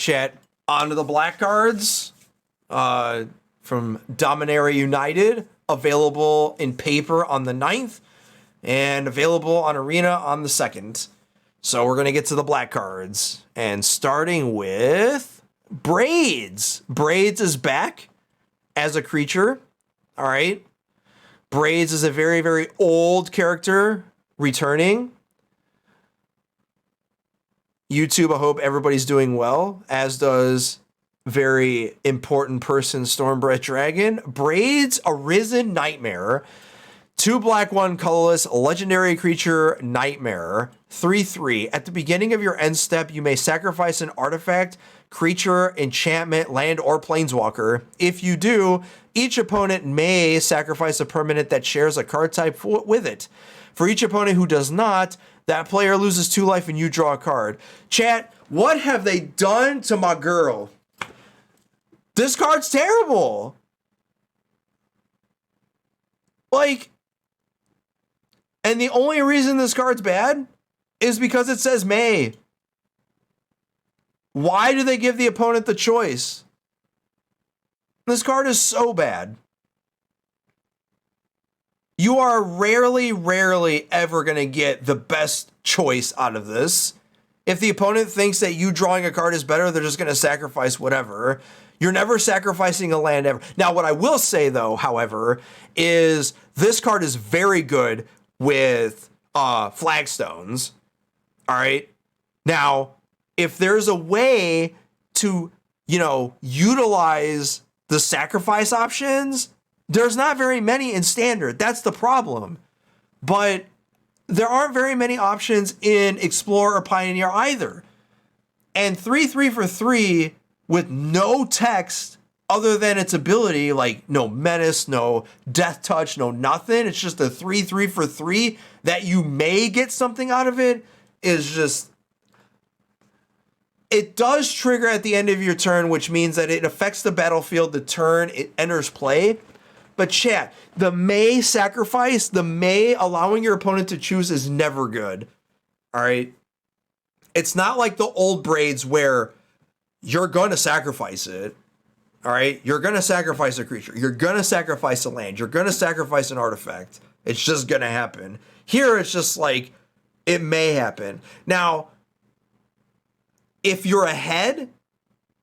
chat. On to the black cards from Dominaria United, available in paper on the 9th and available on Arena on the 2nd. So we're going to get to the black cards, and starting with Braids. Braids is back as a creature. All right. Braids is a very, very old character returning. YouTube, I hope everybody's doing well, as does very important person Stormbreath Dragon. Braids, Arisen Nightmare. 2 black, 1 colorless, legendary creature, Nightmare. 3/3. At the beginning of your end step, you may sacrifice an artifact, creature, enchantment, land, or planeswalker. If you do, each opponent may sacrifice a permanent that shares a card type with it. For each opponent who does not, that player loses 2 life and you draw a card. Chat, what have they done to my girl? This card's terrible. Like, and the only reason this card's bad is because it says may. Why do they give the opponent the choice? This card is so bad. You are rarely ever going to get the best choice out of this. If the opponent thinks that you drawing a card is better, they're just going to sacrifice whatever. You're never sacrificing a land ever. Now, what I will say, though, however, is this card is very good with flagstones. All right. Now, if there's a way to, utilize the sacrifice options, there's not very many in standard. That's the problem. But there aren't very many options in Explore or Pioneer either. And 3/3 for 3 with no text other than its ability, like no menace, no death touch, no nothing. It's just a 3/3 for 3 that you may get something out of it, is just... It does trigger at the end of your turn, which means that it affects the battlefield the turn it enters play. But chat, the may sacrifice, the may allowing your opponent to choose is never good. All right. It's not like the old Braids where you're going to sacrifice it. All right. You're going to sacrifice a creature. You're going to sacrifice a land. You're going to sacrifice an artifact. It's just going to happen. Here, it's just like, it may happen. Now, if you're ahead,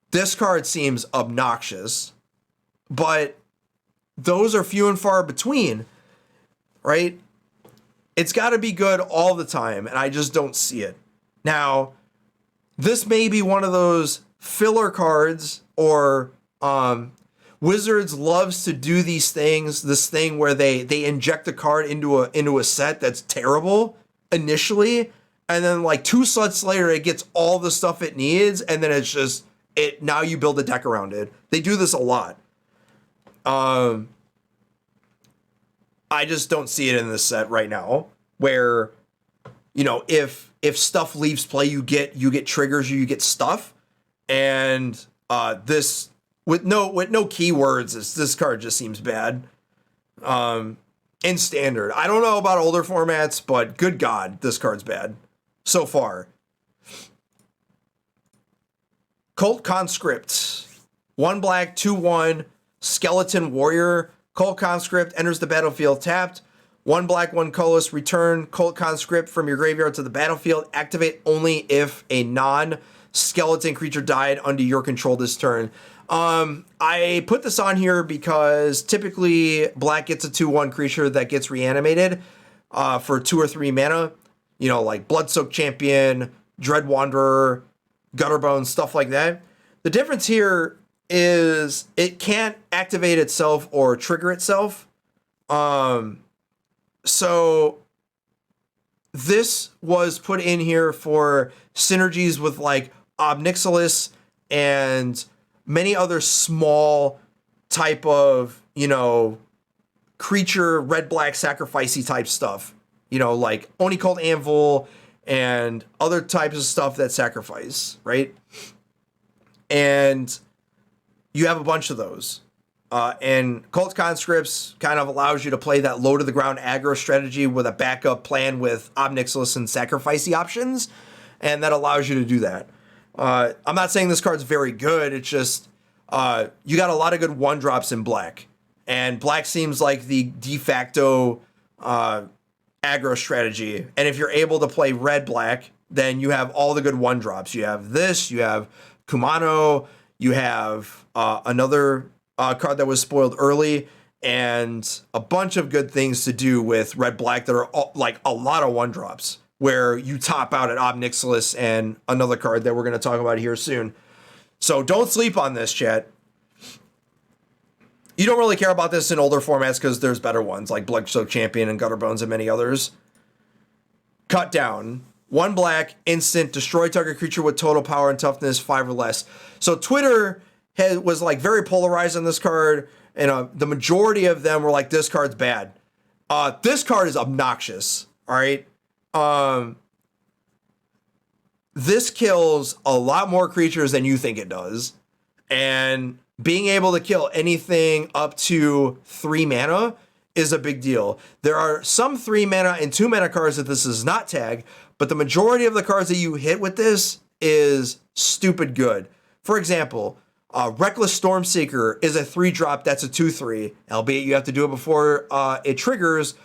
this card seems obnoxious, but those are few and far between, right? It's got to be good all the time, and I just don't see it. Now, this may be one of those filler cards, or Wizards loves to do these things, this thing where they inject a card into a set that's terrible initially, and then like 2 sets later, it gets all the stuff it needs, and then it's just, now you build a deck around it. They do this a lot. I just don't see it in this set right now, where, if stuff leaves play, you get triggers, you get stuff, and this with no keywords, this card just seems bad. In standard, I don't know about older formats, but good God, this card's bad so far. Cult Conscripts, 1 black, 2/1 skeleton warrior. Cult Conscript enters the battlefield tapped. 1 black, 1 colorless. Return Cult Conscript from your graveyard to the battlefield. Activate only if a non-skeleton creature died under your control this turn. I put this on here because typically black gets a 2/1 creature that gets reanimated for 2 or 3 mana. Like Bloodsoaked Champion, Dread Wanderer, Gutterbone, stuff like that. The difference here is it can't activate itself or trigger itself. So this was put in here for synergies with like Obnixilis and many other small type of, creature, red-black sacrificey type stuff. Like Oni Cult Anvil and other types of stuff that sacrifice, right? And you have a bunch of those. And Cult Conscripts kind of allows you to play that low to the ground aggro strategy with a backup plan with Obnixilis and sacrificey options. And that allows you to do that. I'm not saying this card's very good. It's just you got a lot of good 1-drops in black. And black seems like the de facto aggro strategy. And if you're able to play red-black, then you have all the good 1-drops. You have this, you have Kumano, you have another card that was spoiled early, and a bunch of good things to do with red-black that are like a lot of 1-drops, where you top out at Ob Nixilis and another card that we're going to talk about here soon. So don't sleep on this, chat. You don't really care about this in older formats because there's better ones like Bloodsoaked Champion and Gutterbones and many others. Cut down. 1 black, instant, destroy target creature with total power and toughness 5 or less. So Twitter was like very polarized on this card, and the majority of them were like, this card's bad. This card is obnoxious, all right? This kills a lot more creatures than you think it does. And being able to kill anything up to 3 mana is a big deal. There are some 3 mana and 2 mana cards that this does not tag, but the majority of the cards that you hit with this is stupid good. For example, Reckless Stormseeker is a 3-drop that's a 2/3, albeit you have to do it before it triggers,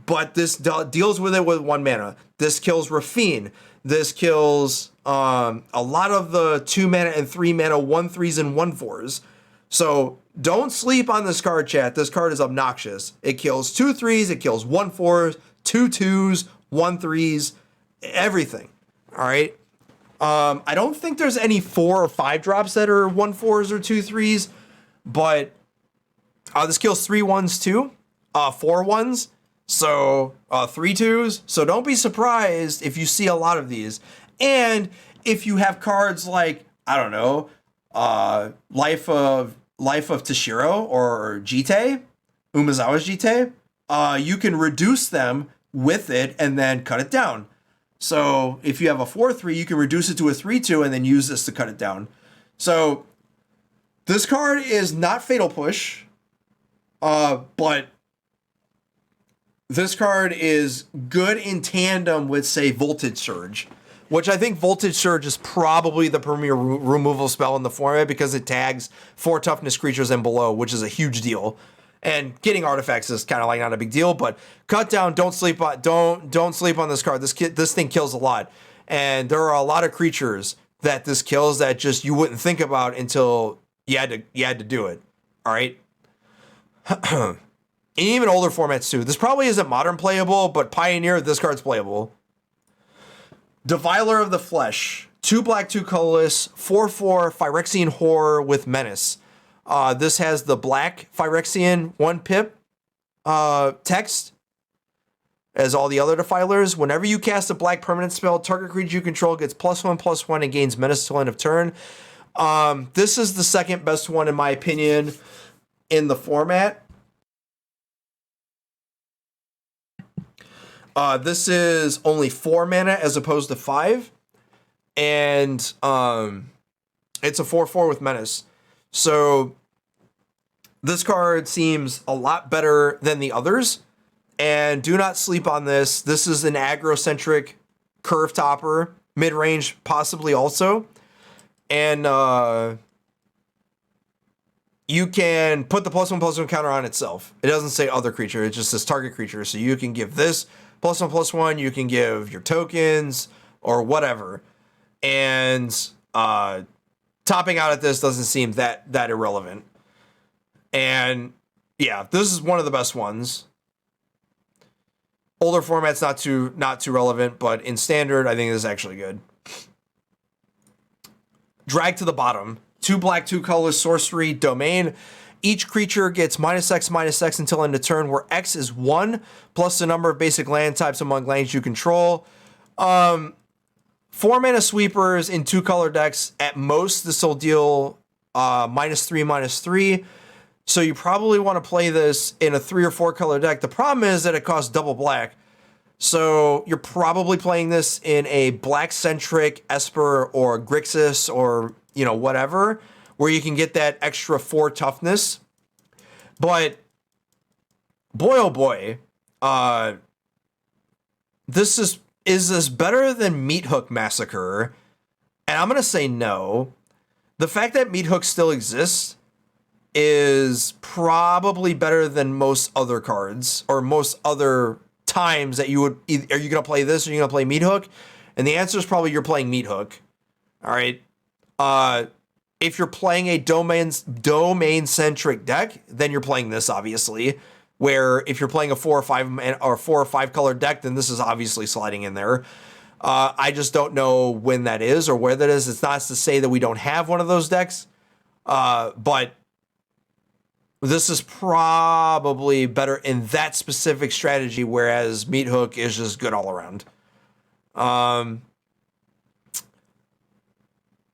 but this deals with it with 1 mana. This kills Rafine. This kills a lot of the 2 mana and 3 mana 1/3s and 1/4s. So don't sleep on this card, chat. This card is obnoxious. It kills 2/3s, it kills 1/4s, 2/2s, 1/3s, everything. All right. I don't think there's any 4 or 5 drops that are 1/4s or 2/3s, but this kills 3 1s too, 4 1s, so 3 2s. So don't be surprised if you see a lot of these. And if you have cards like, I don't know, Life of Tashiro or Jite, Umezawa's Jite, you can reduce them with it and then cut it down. So if you have a 4/3, you can reduce it to a 3/2 and then use this to cut it down. So this card is not Fatal Push, but this card is good in tandem with, say, Voltage Surge, which I think Voltage Surge is probably the premier removal spell in the format because it tags 4 toughness creatures and below, which is a huge deal. And getting artifacts is kind of like not a big deal, but cut down. Don't sleep on this card. This thing kills a lot, and there are a lot of creatures that this kills that just you wouldn't think about until you had to do it. All right. And even older formats too. This probably isn't modern playable, but Pioneer, this card's playable. Deviler of the Flesh, 2 black, 2 colorless, 4/4 Phyrexian Horror with Menace. This has the black Phyrexian 1 pip text, as all the other Defilers. Whenever you cast a black permanent spell, target creature you control gets +1/+1 and gains Menace till end of turn. This is the second best one in my opinion in the format. This is only 4 mana as opposed to 5, and it's a 4/4 with Menace. So this card seems a lot better than the others, and do not sleep on this. This is an aggro-centric curve topper, mid-range possibly also, and you can put the +1/+1 counter on itself. It doesn't say other creature, it just says target creature, so you can give this +1/+1, you can give your tokens or whatever, and topping out at this doesn't seem that irrelevant. And yeah, this is one of the best ones. Older formats not too relevant, but in standard, I think this is actually good. Drag to the Bottom, 2 black, 2 colorless sorcery domain. Each creature gets -X/-X until end of turn, where X is 1 plus the number of basic land types among lands you control. 4 mana sweepers in 2 color decks. At most, this will deal -3/-3. So you probably want to play this in a 3 or 4 color deck. The problem is that it costs double black. So you're probably playing this in a black-centric Esper or Grixis or, you know, whatever, where you can get that extra 4 toughness. But boy, oh boy, is this better than Meat Hook Massacre And I'm going to say no. The fact that Meat Hook still exists is probably better than most other cards or most other times that you would. Are you going to play this or are you going to play Meat Hook? And the answer is probably you're playing Meat Hook. All right. If you're playing a domain-centric deck, then you're playing this, obviously. Where if you're playing a 4 or 5 color deck, then this is obviously sliding in there. I just don't know when that is or where that is. It's not to say that we don't have one of those decks, but this is probably better in that specific strategy, whereas Meat Hook is just good all around.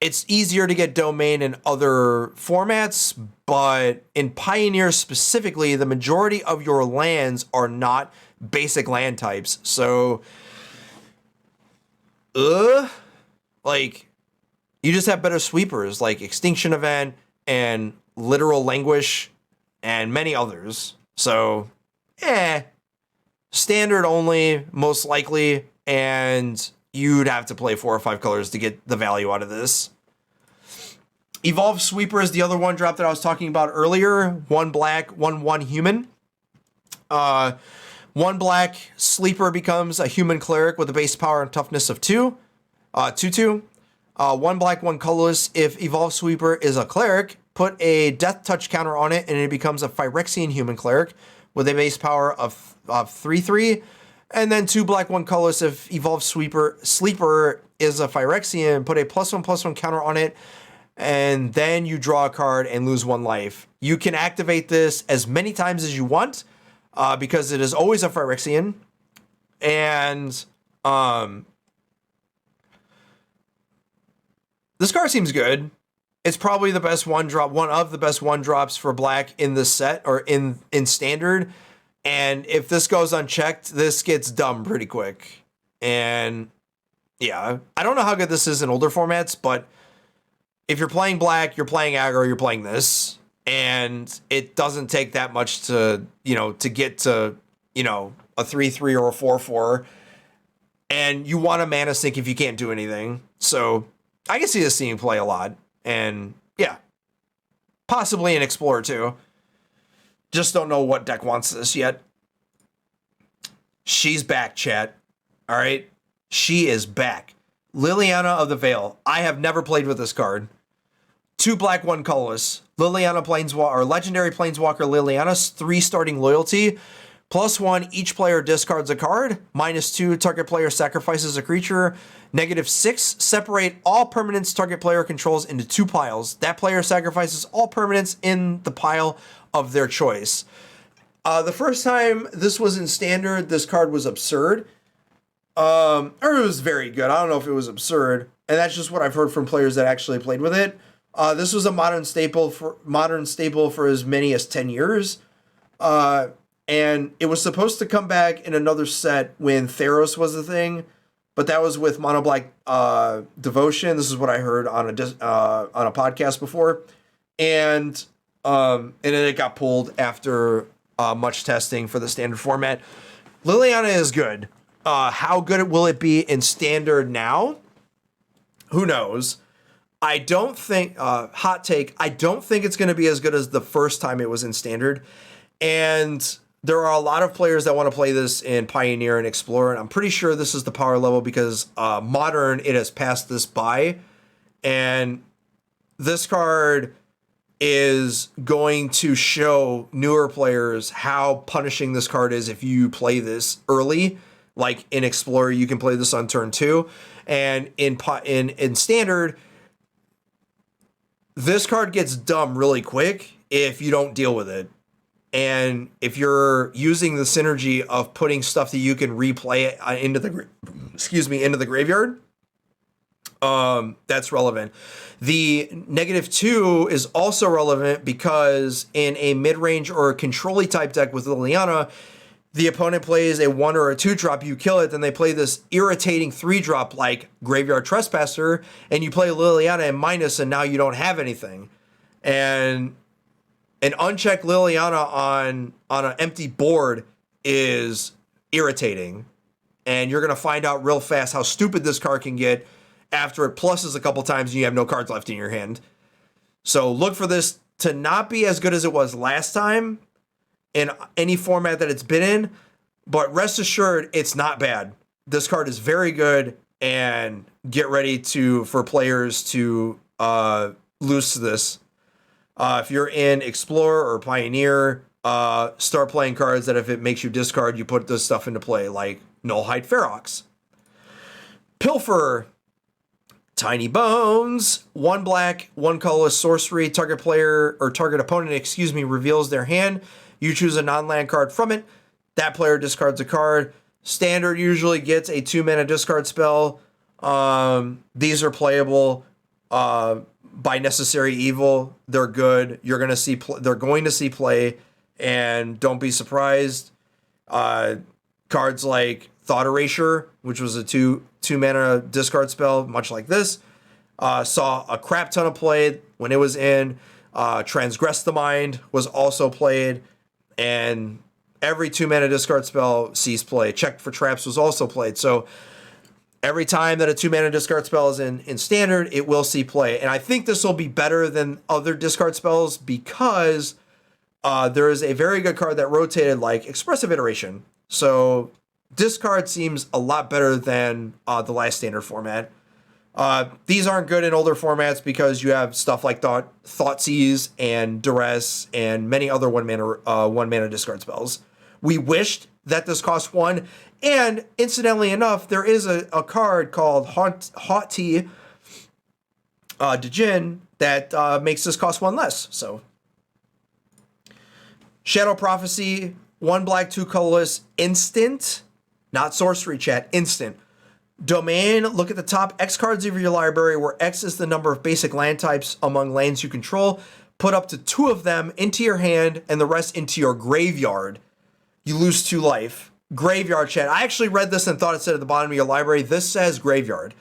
It's easier to get domain in other formats, but in Pioneer specifically, the majority of your lands are not basic land types. So, like, you just have better sweepers like Extinction Event and Literal Languish and many others. So, standard only, most likely, and you'd have to play 4 or 5 colors to get the value out of this. Evolved Sweeper is the other one drop that I was talking about earlier. 1 black, 1/1 human. 1 black sleeper becomes a human cleric with a base power and toughness of 2. 2/2. 1 black, 1 colorless. If Evolved Sweeper is a cleric, put a death touch counter on it and it becomes a Phyrexian human cleric with a base power of 3/3. And then 2 black, 1 colorless. If Evolved Sleeper is a Phyrexian, put a +1/+1 counter on it, and then you draw a card and lose 1 life. You can activate this as many times as you want, because it is always a Phyrexian. And this card seems good. It's probably the best one of the best 1-drops for black in this set, or in standard. And if this goes unchecked, this gets dumb pretty quick. And yeah, I don't know how good this is in older formats, but if you're playing black, you're playing aggro, you're playing this. And it doesn't take that much to get to, a 3/3 or a 4/4. And you want a mana sink if you can't do anything. So I can see this seeing play a lot. And yeah, possibly an Explorer too. Just don't know what deck wants this yet. She's back, chat. All right? She is back. Liliana of the Veil. I have never played with this card. 2 black, 1 colorless. Liliana Planeswalker, or Legendary Planeswalker Liliana, 3 starting loyalty. +1, each player discards a card. -2, target player sacrifices a creature. -6, separate all permanents target player controls into 2 piles. That player sacrifices all permanents in the pile of their choice. The first time this was in standard, this card was absurd. Or it was very good. I don't know if it was absurd. And that's just what I've heard from players that actually played with it. This was a modern staple for as many as 10 years. And it was supposed to come back in another set when Theros was the thing, but that was with Mono Black Devotion. This is what I heard on a podcast before, and then it got pulled after much testing for the standard format. Liliana is good. How good will it be in standard now? Who knows? I don't think, hot take, I don't think it's going to be as good as the first time it was in standard. And there are a lot of players that want to play this in Pioneer and Explorer, and I'm pretty sure this is the power level because Modern, it has passed this by. And this card is going to show newer players how punishing this card is if you play this early. Like in Explorer, you can play this on turn 2. And in Standard, this card gets dumb really quick if you don't deal with it. And if you're using the synergy of putting stuff that you can replay into the graveyard, that's relevant. The -2 is also relevant because in a mid-range or a control-y type deck with Liliana, the opponent plays a 1 or a 2-drop, you kill it, then they play this irritating 3-drop like Graveyard Trespasser, and you play Liliana and minus, and now you don't have anything. And an unchecked Liliana on an empty board is irritating. And you're going to find out real fast how stupid this card can get after it pluses a couple times and you have no cards left in your hand. So look for this to not be as good as it was last time in any format that it's been in, but rest assured it's not bad. This card is very good, and get ready for players to lose to this. If you're in Explorer or Pioneer, start playing cards that if it makes you discard, you put this stuff into play, like Nullhide Ferox. Pilfer. Tiny Bones. 1 black, 1 colorless sorcery. Target player or target opponent, reveals their hand. You choose a non-land card from it. That player discards a card. Standard usually gets a 2-mana discard spell. These are playable by necessary evil. They're good. They're going to see play, and don't be surprised. Cards like Thought Erasure, which was a 2-mana discard spell, much like this, saw a crap ton of play when it was in. Transgress the Mind was also played, and every 2-mana discard spell sees play. Check for Traps was also played. So every time that a 2-mana discard spell is in Standard, it will see play. And I think this will be better than other discard spells because there is a very good card that rotated, like Expressive Iteration. So discard seems a lot better than the last Standard format. These aren't good in older formats because you have stuff like Thoughtseize and Duress and many other one mana discard spells. We wished that this cost 1, and incidentally enough, there is a card called Haughty Djinn that makes this cost 1 less. So Shadow Prophecy, 1 black, 2 colorless, instant, not sorcery, chat, instant. Domain, look at the top X cards of your library, where X is the number of basic land types among lands you control. Put up to 2 of them into your hand and the rest into your graveyard. You lose 2 life. Graveyard, chat. I actually read this and thought it said at the bottom of your library. This says graveyard.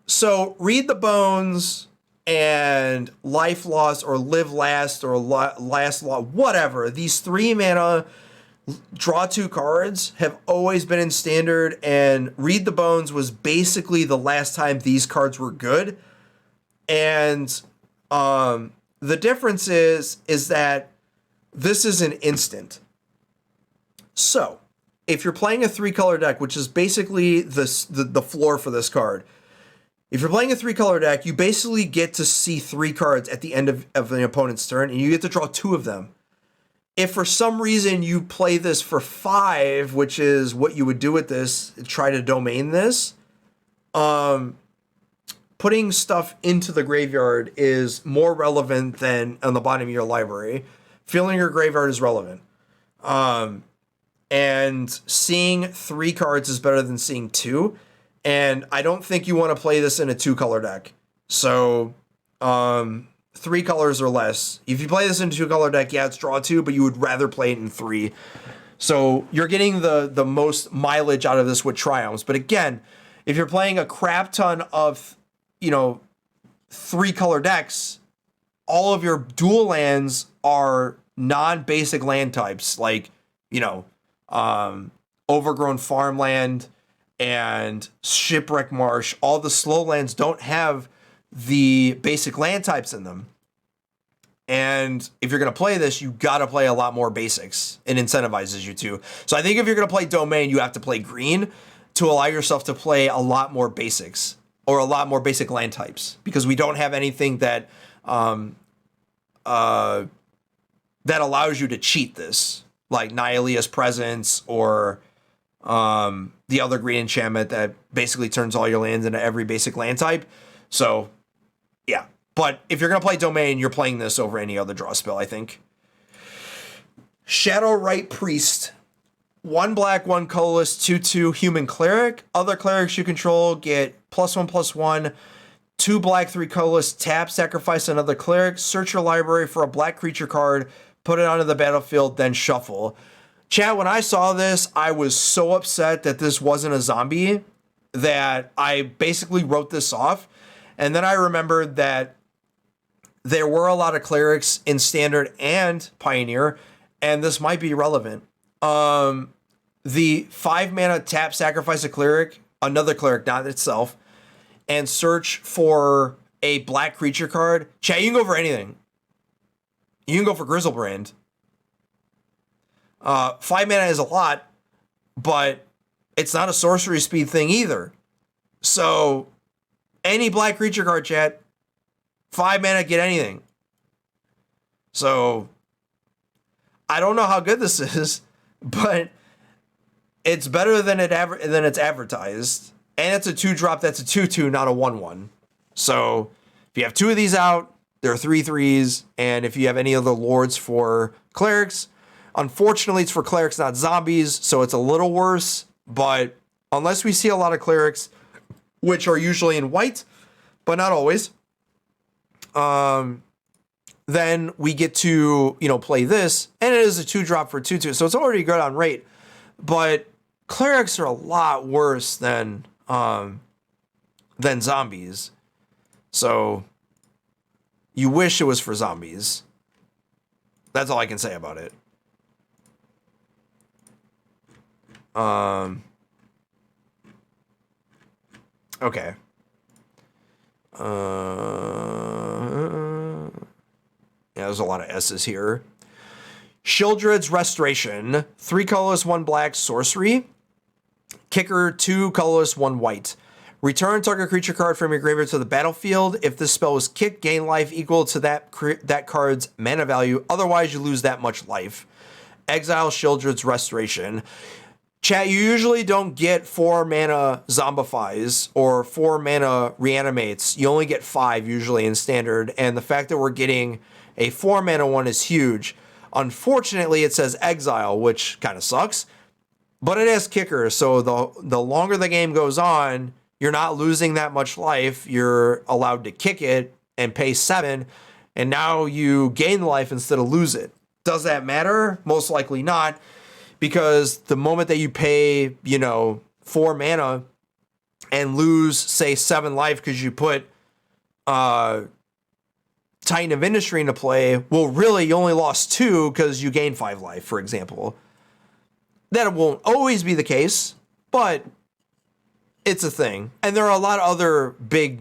So read the bones and life loss or live last or last law, whatever. These 3 mana draw 2 cards have always been in Standard, and Read the Bones was basically the last time these cards were good. And the difference is that this is an instant. So if you're playing a 3-color deck, which is basically the floor for this card, if you're playing a 3-color deck, you basically get to see 3 cards at the end of the opponent's turn, and you get to draw 2 of them. If for some reason you play this for 5, which is what you would do with this, try to domain this, putting stuff into the graveyard is more relevant than on the bottom of your library. Filling your graveyard is relevant. And seeing 3 cards is better than seeing 2. And I don't think you want to play this in a 2-color deck. So 3 colors or less. If you play this in a 2-color deck, yeah, it's draw 2, but you would rather play it in 3. So you're getting the most mileage out of this with triumphs. But again, if you're playing a crap ton of, 3-color decks, all of your dual lands are non-basic land types, like, overgrown farmland and shipwreck marsh. All the slow lands don't have the basic land types in them. And if you're going to play this, you got to play a lot more basics. It incentivizes you to. So I think if you're going to play Domain, you have to play green to allow yourself to play a lot more basics or a lot more basic land types, because we don't have anything that that allows you to cheat this, like Nihilia's Presence or the other green enchantment that basically turns all your lands into every basic land type. So yeah, but if you're going to play Domain, you're playing this over any other draw spell, I think. Shadowrite Priest. 1 black, 1 colorless, 2/2 human cleric. Other clerics you control get +1/+1. 2 black, 3 colorless, tap, sacrifice another cleric. Search your library for a black creature card, put it onto the battlefield, then shuffle. Chat, when I saw this, I was so upset that this wasn't a zombie that I basically wrote this off. And then I remembered that there were a lot of clerics in Standard and Pioneer, and this might be relevant. The 5 mana tap, sacrifice a cleric another cleric, not itself, and search for a black creature card, chat, you can go for anything. You can go for Grizzlebrand. 5 mana is a lot, but it's not a sorcery speed thing either. So any black creature card, chat, 5 mana, get anything. So I don't know how good this is, but it's better than it's advertised. And it's a 2-drop that's a 2/2, not a 1/1. So if you have 2 of these out, there are 3/3s. And if you have any other lords for clerics, unfortunately it's for clerics, not zombies. So it's a little worse. But unless we see a lot of clerics, which are usually in white, but not always, then we get to, play this. And it is a 2-drop for 2/2. So it's already good on rate. But clerics are a lot worse than zombies. So you wish it was for zombies. That's all I can say about it. Okay. Yeah, there's a lot of S's here. Sheoldred's Restoration. 3 colorless, 1 black, sorcery. Kicker, 2 colorless, 1 white. Return target creature card from your graveyard to the battlefield. If this spell was kicked, gain life equal to that card's mana value. Otherwise, you lose that much life. Exile Sheoldred's Restoration. Chat, you usually don't get 4 mana Zombifies or 4 mana Reanimates. You only get 5 usually in Standard. And the fact that we're getting a 4 mana one is huge. Unfortunately, it says Exile, which kind of sucks. But it has Kicker, so the longer the game goes on, you're not losing that much life. You're allowed to kick it and pay 7, and now you gain life instead of lose it. Does that matter? Most likely not, because the moment that you pay, 4 mana and lose, say, 7 life because you put Titan of Industry into play, well, really, you only lost 2 because you gained 5 life, for example. That won't always be the case, but it's a thing. And there are a lot of other big,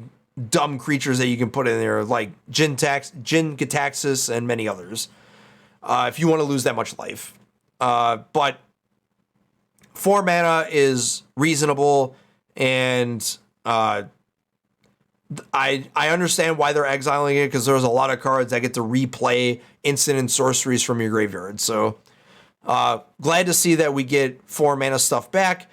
dumb creatures that you can put in there, like Jin Gitaxis and many others, if you want to lose that much life. But 4 mana is reasonable, and I understand why they're exiling it, because there's a lot of cards that get to replay instant and sorceries from your graveyard. So glad to see that we get 4 mana stuff back.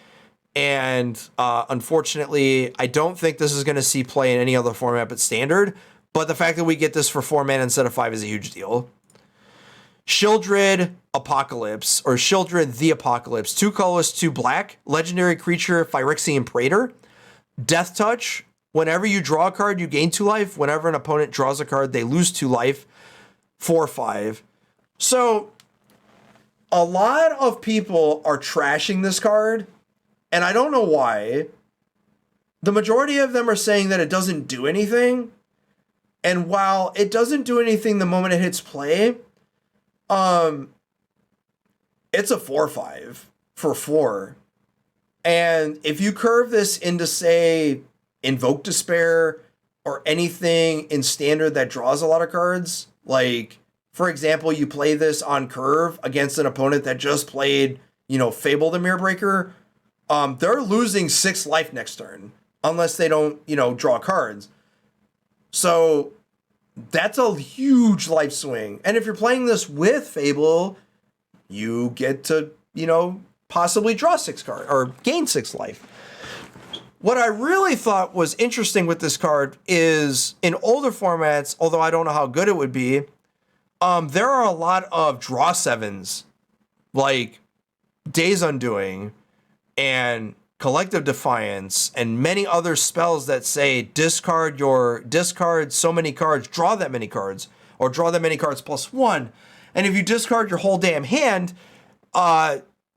And unfortunately, I don't think this is going to see play in any other format but Standard. But the fact that we get this for 4 mana instead of 5 is a huge deal. Sheoldred Apocalypse, or Sheoldred the Apocalypse. 2 colorless, 2 black. Legendary creature, Phyrexian Praetor. Death Touch. Whenever you draw a card, you gain 2 life. Whenever an opponent draws a card, they lose 2 life. 4/5. So a lot of people are trashing this card, and I don't know why. The majority of them are saying that it doesn't do anything. And while it doesn't do anything the moment it hits play, it's a 4/5 for 4. And if you curve this into, say, Invoke Despair or anything in Standard that draws a lot of cards, like, for example, you play this on curve against an opponent that just played, Fable the Mirrorbreaker, they're losing 6 life next turn unless they don't, draw cards. So that's a huge life swing. And if you're playing this with Fable, you get to, possibly draw 6 cards or gain 6 life. What I really thought was interesting with this card is in older formats, although I don't know how good it would be, there are a lot of draw 7s, like Days Undoing and Collective Defiance and many other spells that say discard so many cards, draw that many cards, or draw that many cards +1. And if you discard your whole damn hand,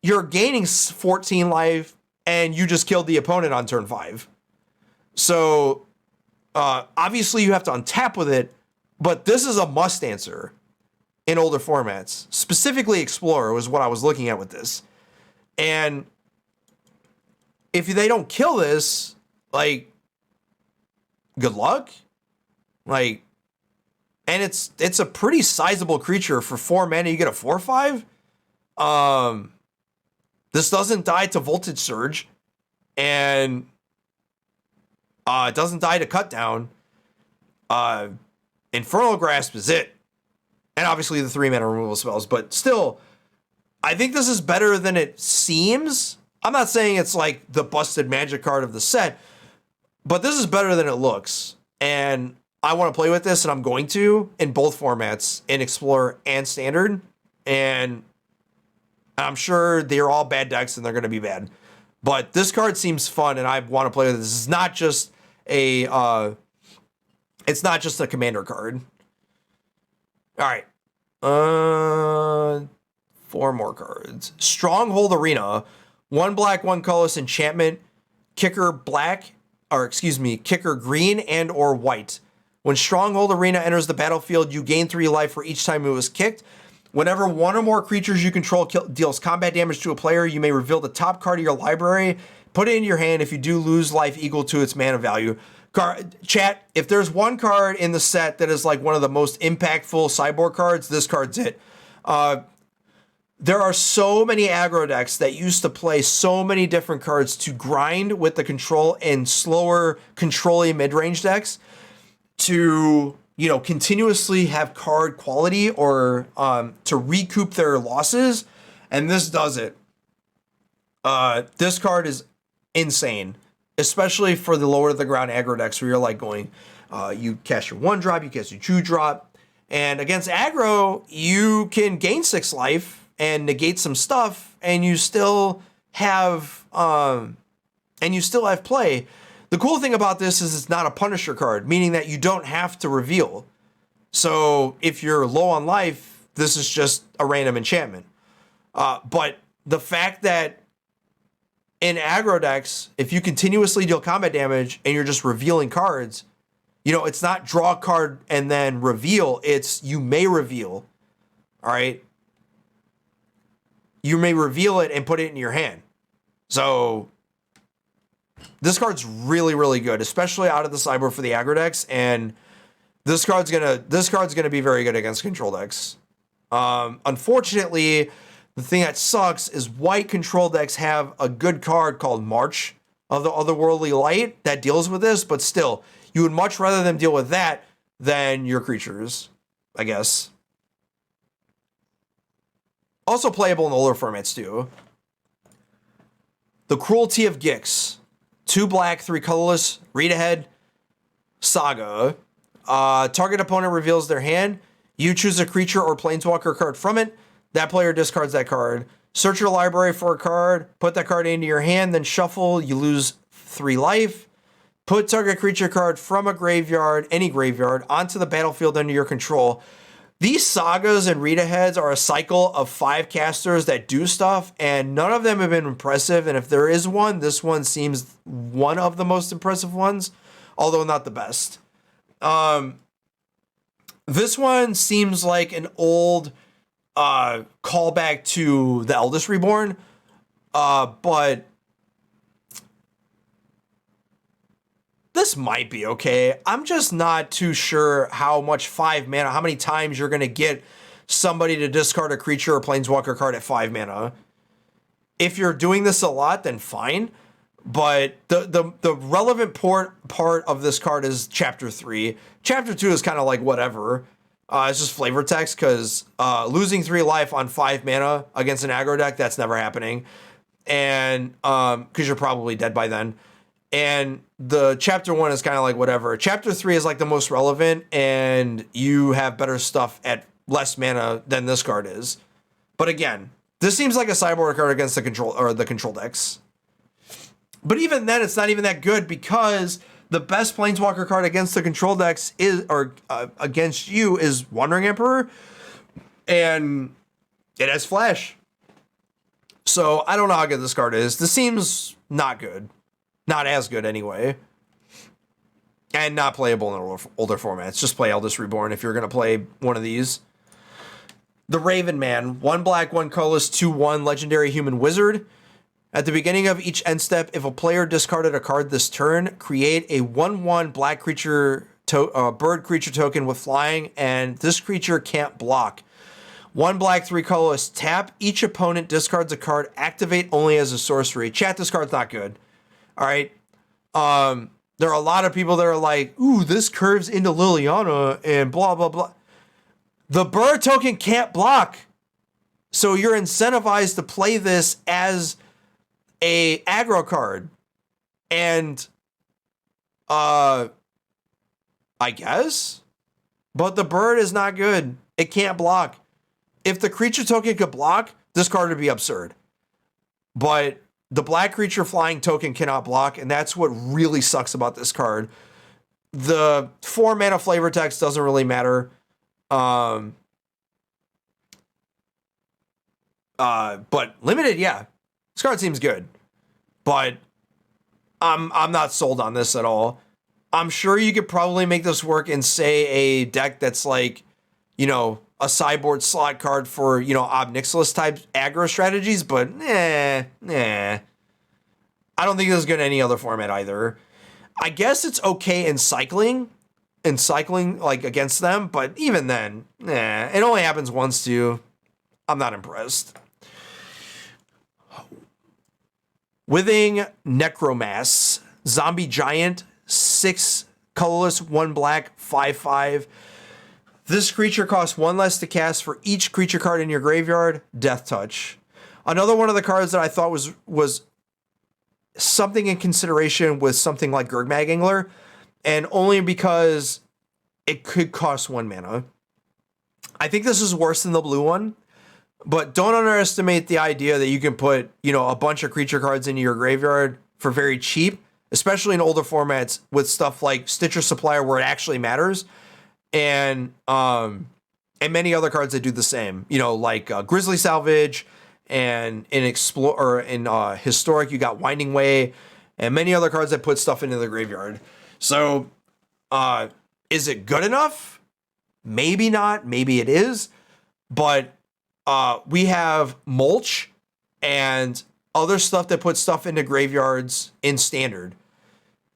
you're gaining 14 life and you just killed the opponent on turn 5. So obviously you have to untap with it, but this is a must answer in older formats. Specifically Explorer was what I was looking at with this. And if they don't kill this, like, good luck. Like, and it's a pretty sizable creature for 4 mana. You get a 4/5. This doesn't die to Voltage Surge, and it doesn't die to Cut Down. Infernal Grasp is it, and obviously the 3 mana removal spells. But still, I think this is better than it seems. I'm not saying it's like the busted Magic card of the set, but this is better than it looks, and I want to play with this, and I'm going to in both formats, in Explorer and Standard, and I'm sure they're all bad decks and they're going to be bad. But this card seems fun, and I want to play with this. This is not just a it's not just a commander card. All right. 4 more cards. Stronghold Arena. 1 black, 1 colorless enchantment. Kicker green and or white. When Stronghold Arena enters the battlefield, you gain 3 life for each time it was kicked. Whenever one or more creatures you control deals combat damage to a player, you may reveal the top card of your library, put it in your hand. If you do, lose life equal to its mana value. Chat, if there's one card in the set that is like one of the most impactful sideboard cards, this card's it. There are so many aggro decks that used to play so many different cards to grind with the control and slower controlling mid-range decks to, you know, continuously have card quality or to recoup their losses, and this does it. This card is insane, especially for the lower to the ground aggro decks where you're like going, you cast your 1-drop, you cast your 2-drop, and against aggro, you can gain 6 life and negate some stuff, and you still have play. The cool thing about this is it's not a Punisher card, meaning that you don't have to reveal. So if you're low on life, this is just a random enchantment. But the fact that in aggro decks, if you continuously deal combat damage and you're just revealing cards, you know, it's not draw a card and then reveal. It's you may reveal. All right. You may reveal it and put it in your hand. So this card's really, really good, especially out of the sideboard for the aggro decks. And this card's gonna be very good against control decks. Unfortunately, the thing that sucks is white control decks have a good card called March of the Otherworldly Light that deals with this, but still, you would much rather them deal with that than your creatures, I guess. Also playable in older formats too. The Cruelty of Gixx. 2 black, 3 colorless, read ahead, saga. Target opponent reveals their hand. You choose a creature or planeswalker card from it. That player discards that card. Search your library for a card. Put that card into your hand, then shuffle. You lose 3 life. Put target creature card from a graveyard, any graveyard, onto the battlefield under your control. These sagas and read-aheads are a cycle of 5 casters that do stuff, and none of them have been impressive. And if there is one, this one seems one of the most impressive ones, although not the best. This one seems like an old callback to the Eldest Reborn, but this might be okay. I'm just not too sure how much 5 mana, how many times you're going to get somebody to discard a creature or planeswalker card at 5 mana. If you're doing this a lot, then fine. But the relevant part of this card is Chapter 3. Chapter 2 is kind of like whatever. It's just flavor text because losing 3 life on 5 mana against an aggro deck, that's never happening. And because you're probably dead by then. And the Chapter 1 is kind of like whatever. Chapter 3 is like the most relevant, and you have better stuff at less mana than this card is. But again, this seems like a sideboard card against the control decks. But even then, it's not even that good because the best planeswalker card against the control decks against you is Wandering Emperor, and it has flash. So I don't know how good this card is. This seems not good. Not as good anyway. And not playable in older formats. Just play Eldest Reborn if you're going to play one of these. The Raven Man. 1 black, 1 colorless, 2/1 legendary human wizard. At the beginning of each end step, if a player discarded a card this turn, create a 1/1 black creature bird creature token with flying, and this creature can't block. 1 black, 3 colorless, tap. Each opponent discards a card, activate only as a sorcery. Chat, this card's not good. All right. There are a lot of people that are like, ooh, this curves into Liliana and blah, blah, blah. The bird token can't block. So you're incentivized to play this as a aggro card. And, I guess. But the bird is not good. It can't block. If the creature token could block, this card would be absurd. But the black creature flying token cannot block, and that's what really sucks about this card. The 4 mana flavor text doesn't really matter. But limited, yeah. This card seems good. But I'm not sold on this at all. I'm sure you could probably make this work in, say, a deck that's like, you know, a sideboard slot card for, you know, Ob Nixilis type aggro strategies, but nah. I don't think this is good in any other format either. I guess it's okay in cycling like against them, but even then, nah. It only happens once too. I'm not impressed. Withing Necromass, zombie giant, 6 colorless, 1 black, 5/5. This creature costs 1 less to cast for each creature card in your graveyard. Death Touch. Another one of the cards that I thought was something in consideration with something like Gurgmag Angler, and only because it could cost 1 mana. I think this is worse than the blue one, but don't underestimate the idea that you can put, you know, a bunch of creature cards into your graveyard for very cheap, especially in older formats with stuff like Stitcher Supplier where it actually matters. And many other cards that do the same, you know, like Grizzly Salvage, and in Historic you got Winding Way, and many other cards that put stuff into the graveyard. So, is it good enough? Maybe not. Maybe it is. But we have Mulch and other stuff that puts stuff into graveyards in Standard.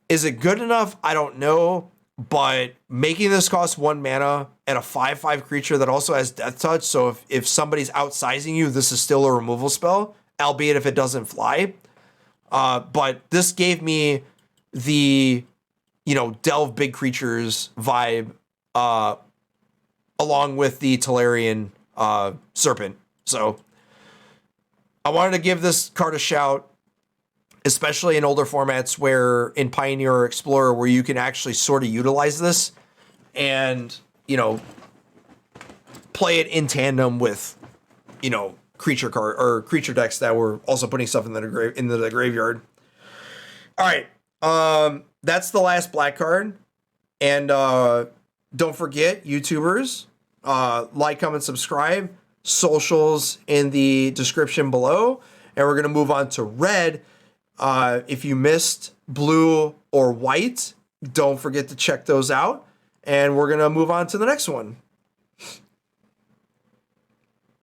Is it good enough? I don't know. But making this cost 1 mana and a 5/5 creature that also has Death Touch, so if somebody's outsizing you, this is still a removal spell, albeit if it doesn't fly. But this gave me the, you know, delve big creatures vibe, along with the Tolarian Serpent. So I wanted to give this card a shout, especially in older formats where in Pioneer or Explorer, where you can actually sort of utilize this and, you know, play it in tandem with, you know, creature card or creature decks that were also putting stuff into the graveyard. All right. That's the last black card. And don't forget, YouTubers, like, comment, subscribe, socials in the description below. And we're going to move on to red. If you missed blue or white, don't forget to check those out. And we're going to move on to the next one.